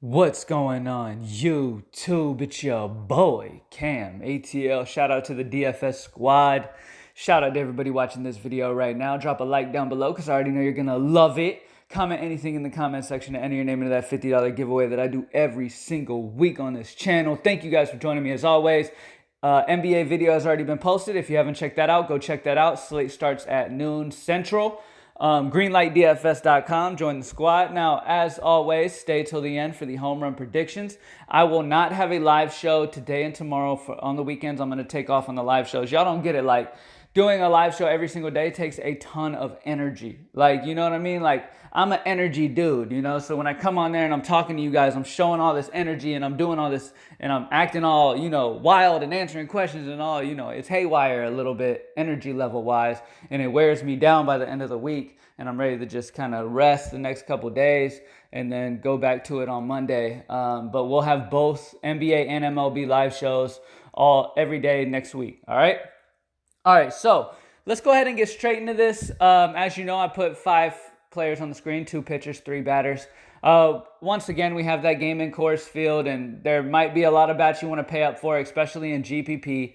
What's going on YouTube? It's your boy CamATL. Shout out to the DFS squad. Shout out to everybody watching this video right now. Drop a like down below because I already know you're gonna love it. Comment anything in the comment section to enter your name into that $50 giveaway that I do every single week on this channel. Thank you guys for joining me as always. NBA video has already been posted. If you haven't checked that out, go check that out. Slate starts at noon Central. Greenlightdfs.com. Join the squad. Now, as always, stay till the end for the home run predictions. I will not have a live show today and tomorrow. On the weekends, I'm going to take off on the live shows. Y'all don't get it. Like, doing a live show every single day takes a ton of energy. Like, you know what I mean? Like, I'm an energy dude, you know? So when I come on there and I'm talking to you guys, I'm showing all this energy and I'm doing all this and I'm acting all, wild and answering questions and all, it's haywire a little bit energy level wise. And it wears me down by the end of the week. And I'm ready to just kind of rest the next couple days and then go back to it on Monday. But we'll have both NBA and MLB live shows every day next week. All right, so let's go ahead and get straight into this. As you know, I put 5 players on the screen, 2 pitchers, 3 batters. Once again, we have that game in Coors Field, and there might be a lot of bats you want to pay up for, especially in GPP.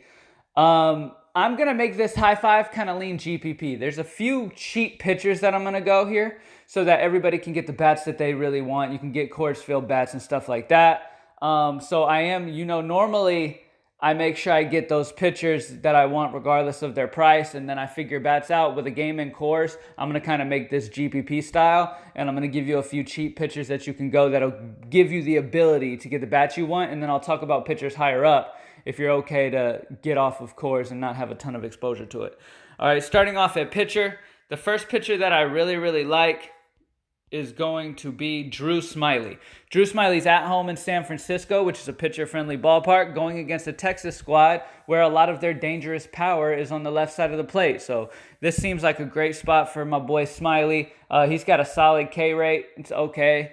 I'm going to make this high five kind of lean GPP. There's a few cheap pitchers that I'm going to go here so that everybody can get the bats that they really want. You can get Coors Field bats and stuff like that. So I am, normally I make sure I get those pitchers that I want regardless of their price, and then I figure bats out. With a game in Coors, I'm going to kind of make this GPP style, and I'm going to give you a few cheap pitchers that you can go that'll give you the ability to get the bats you want, and then I'll talk about pitchers higher up if you're okay to get off of Coors and not have a ton of exposure to it. All right, starting off at pitcher, the first pitcher that I really, really like is going to be Drew Smiley. Drew Smiley's at home in San Francisco, which is a pitcher-friendly ballpark, going against a Texas squad where a lot of their dangerous power is on the left side of the plate. So this seems like a great spot for my boy Smiley. He's got a solid K rate. It's okay.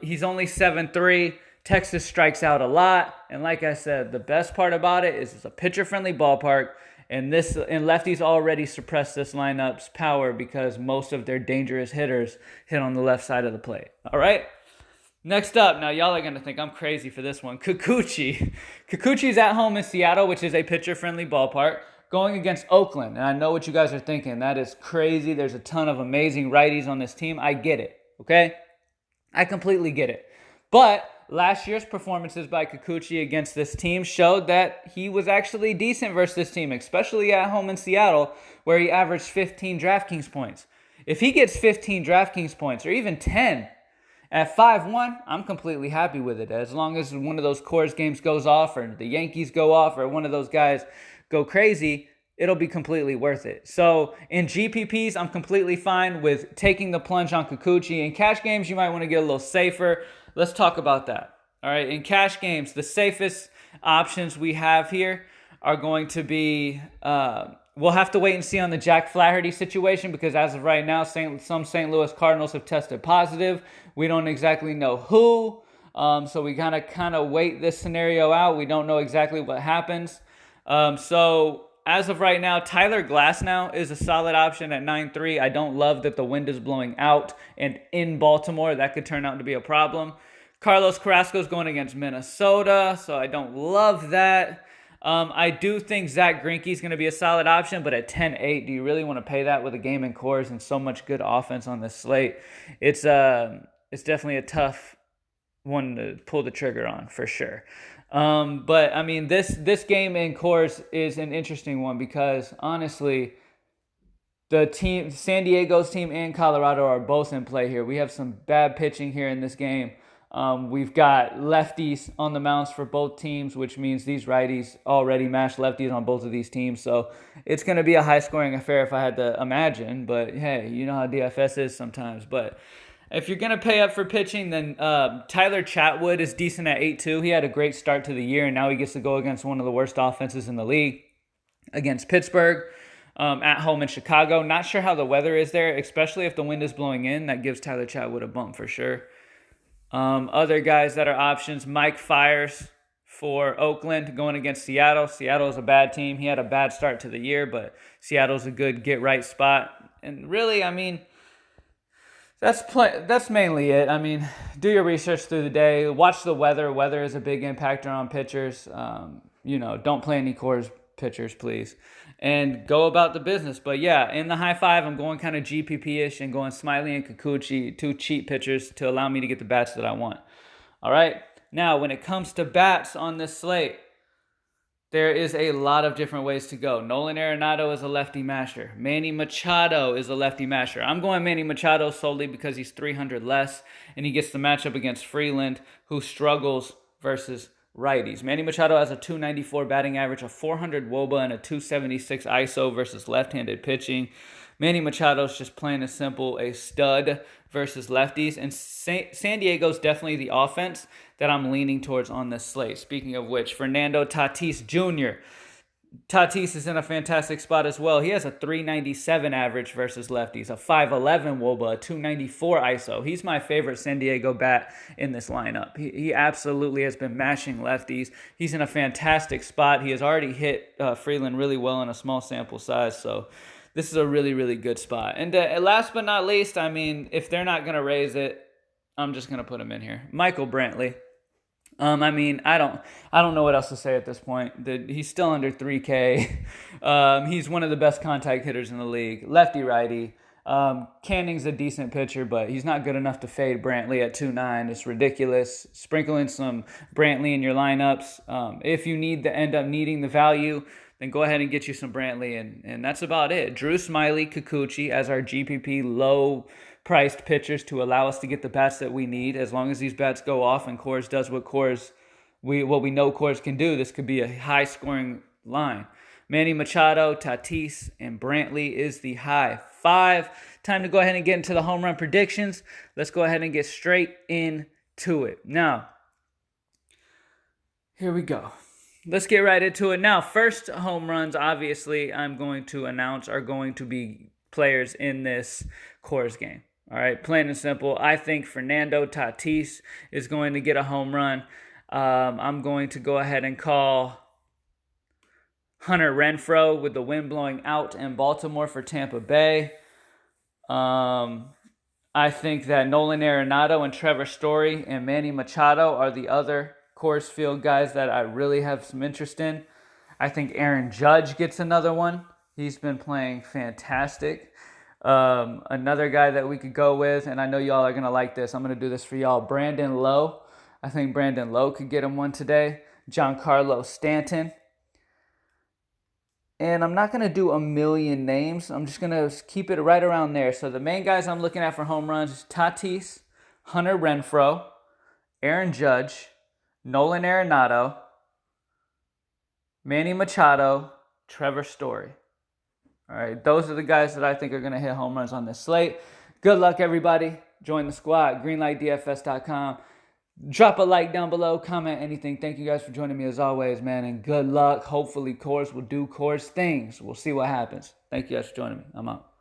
He's only 7'3". Texas strikes out a lot. And like I said, the best part about it is it's a pitcher-friendly ballpark. And lefties already suppress this lineup's power because most of their dangerous hitters hit on the left side of the plate. All right? Next up, now y'all are going to think I'm crazy for this one. Kikuchi. Kikuchi's at home in Seattle, which is a pitcher-friendly ballpark, going against Oakland. And I know what you guys are thinking. That is crazy. There's a ton of amazing righties on this team. I get it, okay? I completely get it. But last year's performances by Kikuchi against this team showed that he was actually decent versus this team, especially at home in Seattle, where he averaged 15 DraftKings points. If he gets 15 DraftKings points, or even 10, at 5-1, I'm completely happy with it. As long as one of those Coors games goes off, or the Yankees go off, or one of those guys go crazy, it'll be completely worth it. So in GPPs, I'm completely fine with taking the plunge on Kikuchi. In cash games, you might want to get a little safer. Let's talk about that. All right, in cash games, the safest options we have here are going to be, we'll have to wait and see on the Jack Flaherty situation because as of right now, some St. Louis Cardinals have tested positive. We don't exactly know who, so we gotta kind of wait this scenario out. We don't know exactly what happens. So as of right now, Tyler Glasnow is a solid option at 9.3. I don't love that the wind is blowing out and in Baltimore. That could turn out to be a problem. Carlos Carrasco's going against Minnesota, so I don't love that. I do think Zach Greinke's going to be a solid option, but at 10.8, do you really want to pay that with a game in Coors and so much good offense on this slate? It's definitely a tough one to pull the trigger on for sure. But I mean, this game in Coors is an interesting one because honestly, the team, San Diego's team and Colorado are both in play here. We have some bad pitching here in this game. We've got lefties on the mounds for both teams, which means these righties already match lefties on both of these teams. So it's going to be a high-scoring affair if I had to imagine. But hey, you know how DFS is sometimes. But if you're going to pay up for pitching, then Tyler Chatwood is decent at 8.2. He had a great start to the year, and now he gets to go against one of the worst offenses in the league against Pittsburgh, at home in Chicago. Not sure how the weather is there, especially if the wind is blowing in. That gives Tyler Chatwood a bump for sure. Other guys that are options, Mike Fiers for Oakland going against Seattle. Seattle is a bad team. He had a bad start to the year, but Seattle's a good get-right spot. And really, I mean, That's mainly it. I mean, do your research through the day. Watch the weather. Weather is a big impactor on pitchers. Don't play any Coors pitchers, please, and go about the business. But yeah, in the high five, I'm going kind of GPP-ish and going Smiley and Kikuchi, two cheap pitchers to allow me to get the bats that I want. All right. Now, when it comes to bats on this slate, there is a lot of different ways to go. Nolan Arenado is a lefty masher. Manny Machado is a lefty masher. I'm going Manny Machado solely because he's 300 less, and he gets the matchup against Freeland, who struggles versus righties. Manny Machado has a 294 batting average, a 400 WOBA, and a 276 ISO versus left-handed pitching. Manny Machado's just plain and simple a stud versus lefties. And San Diego's definitely the offense that I'm leaning towards on this slate. Speaking of which, Fernando Tatis Jr. Tatis is in a fantastic spot as well. He has a 397 average versus lefties, a 511 WOBA, a 294 ISO. He's my favorite San Diego bat in this lineup. He absolutely has been mashing lefties. He's in a fantastic spot. He has already hit Freeland really well in a small sample size, so this is a really, really good spot. And last but not least, I mean, if they're not going to raise it, I'm just going to put him in here. Michael Brantley. I don't know what else to say at this point. He's still under 3K. He's one of the best contact hitters in the league. Lefty-righty. Canning's a decent pitcher, but he's not good enough to fade Brantley at 2.9. It's ridiculous. Sprinkle in some Brantley in your lineups. If you end up needing the value, then go ahead and get you some Brantley, and that's about it. Drew Smiley, Kikuchi as our GPP low-priced pitchers to allow us to get the bats that we need. As long as these bats go off and Coors does what we know Coors can do, this could be a high-scoring line. Manny Machado, Tatis, and Brantley is the high five. Time to go ahead and get into the home run predictions. Let's go ahead and get straight into it. Now, here we go. Let's get right into it. Now, first home runs, obviously, I'm going to announce are going to be players in this Coors game. All right, plain and simple. I think Fernando Tatis is going to get a home run. I'm going to go ahead and call Hunter Renfroe with the wind blowing out in Baltimore for Tampa Bay. I think that Nolan Arenado and Trevor Story and Manny Machado are the other Coors Field guys that I really have some interest in. I think Aaron Judge gets another one. He's been playing fantastic. Another guy that we could go with, and I know y'all are going to like this. I'm going to do this for y'all. Brandon Lowe. I think Brandon Lowe could get him one today. Giancarlo Stanton. And I'm not going to do a million names. I'm just going to keep it right around there. So the main guys I'm looking at for home runs is Tatis, Hunter Renfroe, Aaron Judge, Nolan Arenado, Manny Machado, Trevor Story. All right, those are the guys that I think are going to hit home runs on this slate. Good luck, everybody. Join the squad, greenlightdfs.com. Drop a like down below, comment anything. Thank you guys for joining me as always, man, and good luck. Hopefully, Coors will do Coors things. We'll see what happens. Thank you guys for joining me. I'm out.